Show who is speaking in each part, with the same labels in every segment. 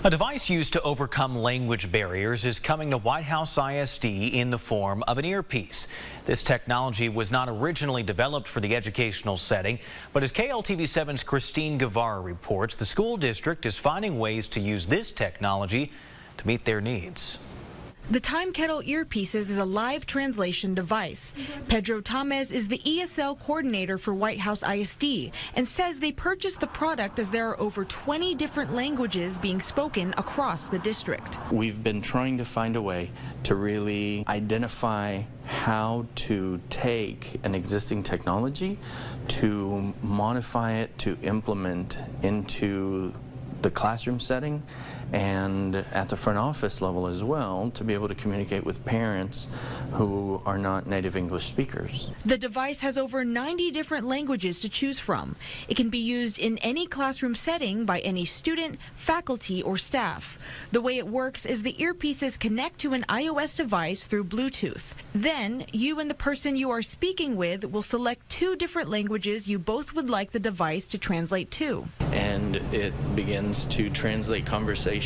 Speaker 1: A device used to overcome language barriers is coming to Whitehouse ISD in the form of an earpiece. This technology was not originally developed for the educational setting, but as KLTV7's Christine Guevara reports, the school district is finding ways to use this technology to meet their needs.
Speaker 2: The Time Kettle earpieces is a live translation device. Pedro Tamez is the ESL coordinator for Whitehouse ISD and says they purchased the product as there are over 20 different languages being spoken across the district.
Speaker 3: We've been trying to find a way to really identify how to take an existing technology, to modify it, to implement into the classroom setting and at the front office level as well, to be able to communicate with parents who are not native English speakers.
Speaker 2: The device has over 90 different languages to choose from. It can be used in any classroom setting by any student, faculty, or staff. The way it works is the earpieces connect to an iOS device through Bluetooth. Then, you and the person you are speaking with will select two different languages you both would like the device to translate to.
Speaker 3: And it begins to translate conversation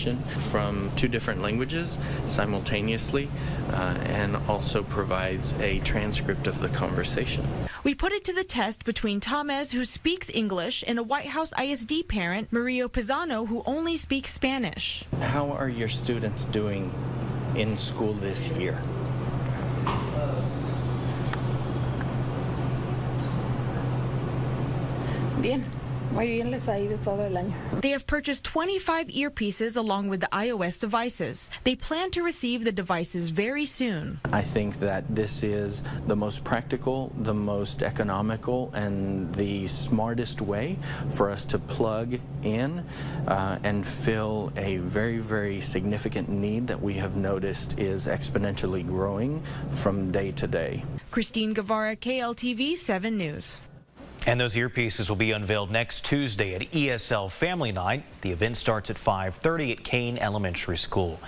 Speaker 3: from two different languages simultaneously and also provides a transcript of the conversation.
Speaker 2: We put it to the test between Tamez, who speaks English, and a Whitehouse ISD parent, Mario Pisano, who only speaks Spanish.
Speaker 3: How are your students doing in school this year?
Speaker 4: Bien. Muy bien, les ha ido todo el año.
Speaker 2: They have purchased 25 earpieces along with the iOS devices. They plan to receive the devices very soon.
Speaker 3: I think that this is the most practical, the most economical, and the smartest way for us to plug in and fill a very, very significant need that we have noticed is exponentially growing from day to day.
Speaker 2: Christine Guevara, KLTV 7 News.
Speaker 1: And those earpieces will be unveiled next Tuesday at ESL Family Night. The event starts at 5:30 at Kane Elementary School.